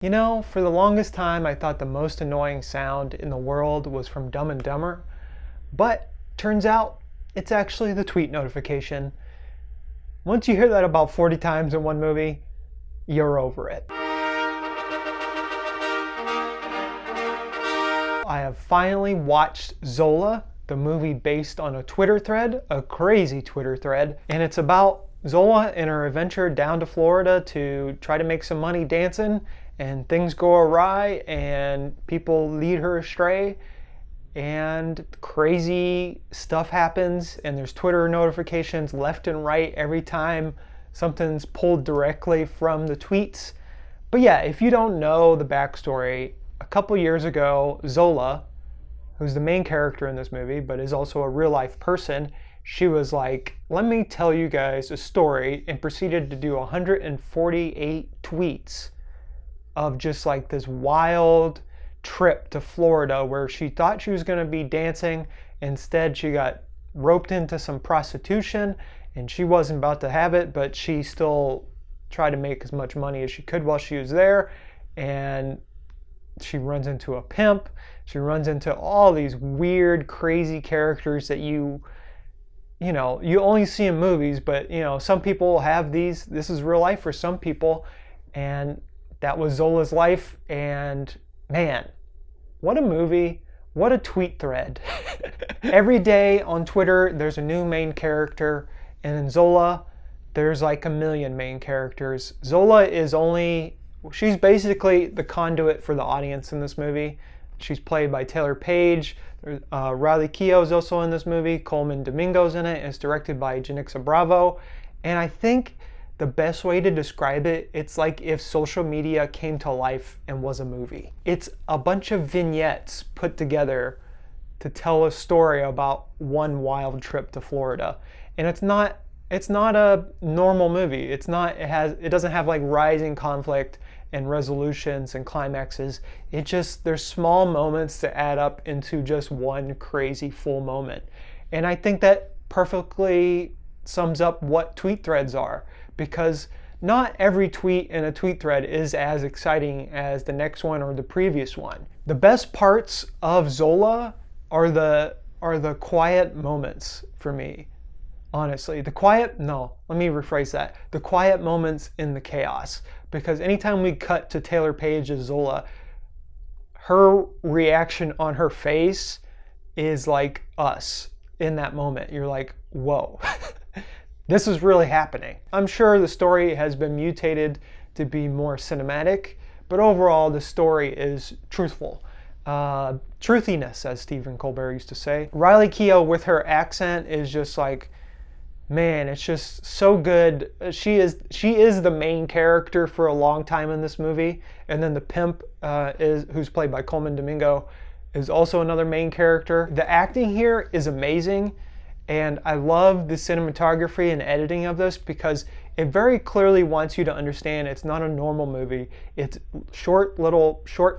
You know, for the longest time, I thought the most annoying sound in the world was from Dumb and Dumber, but turns out it's actually the tweet notification. Once you hear that about 40 times in one movie, you're over it. I have finally watched Zola, the movie based on a Twitter thread, a crazy Twitter thread, and it's about Zola and her adventure down to Florida to try to make some money dancing, and things go awry and people lead her astray and crazy stuff happens, and there's Twitter notifications left and right every time something's pulled directly from the tweets. But yeah, if you don't know the backstory, a couple years ago, Zola, who's the main character in this movie but is also a real life person, she was like, let me tell you guys a story, and proceeded to do 148 tweets of just like this wild trip to Florida where she thought she was going to be dancing. Instead, she got roped into some prostitution and she wasn't about to have it, but she still tried to make as much money as she could while she was there. And she runs into a pimp. She runs into all these weird, crazy characters that you only see in movies, but some people have these. This is real life for some people, and that was Zola's life. And man, what a movie, what a tweet thread. Every day on Twitter, there's a new main character, and in Zola, there's like a million main characters. Zola she's basically the conduit for the audience in this movie. She's played by Taylor Page. Riley Keough is also in this movie. Coleman Domingo's in it. It's directed by Janixa Bravo. And I think the best way to describe it, it's like if social media came to life and was a movie. It's a bunch of vignettes put together to tell a story about one wild trip to Florida. And it's not a normal movie. It doesn't have like rising conflict and resolutions and climaxes. There's small moments to add up into just one crazy full moment. And I think that perfectly sums up what tweet threads are, because not every tweet in a tweet thread is as exciting as the next one or the previous one. The best parts of Zola are the quiet moments for me. Honestly, let me rephrase that. The quiet moments in the chaos. Because anytime we cut to Taylor Page as Zola, her reaction on her face is like us in that moment. You're like, whoa, this is really happening. I'm sure the story has been mutated to be more cinematic, but overall the story is truthful. Truthiness, as Stephen Colbert used to say. Riley Keough with her accent is just like, man, it's just so good. She is the main character for a long time in this movie, and then the pimp who's played by Coleman Domingo is also another main character. The acting here is amazing, and I love the cinematography and editing of this because it very clearly wants you to understand it's not a normal movie. It's short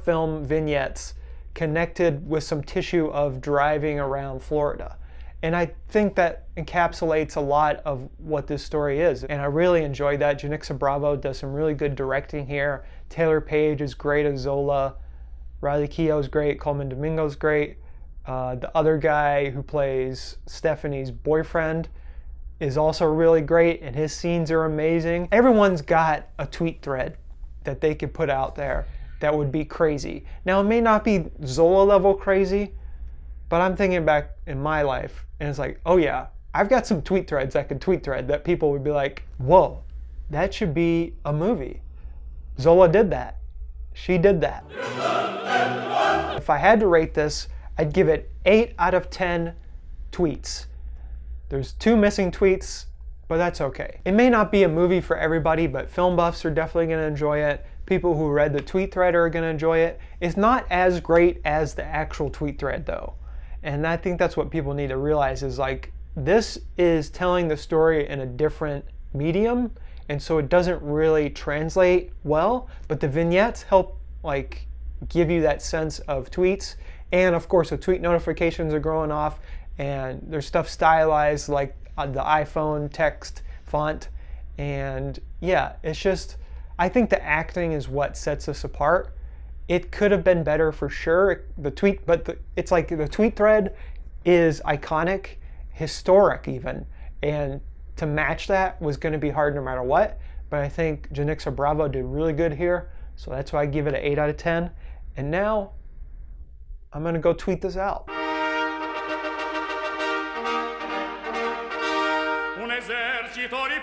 film vignettes connected with some tissue of driving around Florida. And I think that encapsulates a lot of what this story is. And I really enjoyed that. Janixa Bravo does some really good directing here. Taylor Page is great as Zola. Riley Keough is great. Coleman Domingo's great. The other guy who plays Stephanie's boyfriend is also really great, and his scenes are amazing. Everyone's got a tweet thread that they could put out there that would be crazy. Now, it may not be Zola level crazy, but I'm thinking back in my life, and it's like, oh yeah, I've got some tweet threads I could tweet thread that people would be like, whoa, that should be a movie. Zola did that. She did that. If I had to rate this, I'd give it 8 out of 10 tweets. There's 2 missing tweets, but that's okay. It may not be a movie for everybody, but film buffs are definitely going to enjoy it. People who read the tweet thread are going to enjoy it. It's not as great as the actual tweet thread though. And I think that's what people need to realize is like, this is telling the story in a different medium, and so it doesn't really translate well, but the vignettes help like give you that sense of tweets. And of course the tweet notifications are going off, and there's stuff stylized like the iPhone text font. And yeah, it's just, I think the acting is what sets us apart. It could have been better for sure. It's like the tweet thread is iconic, historic even, and to match that was going to be hard no matter what. But I think Janixa Bravo did really good here, so that's why I give it an 8 out of 10. And now I'm going to go tweet this out. Un esercito di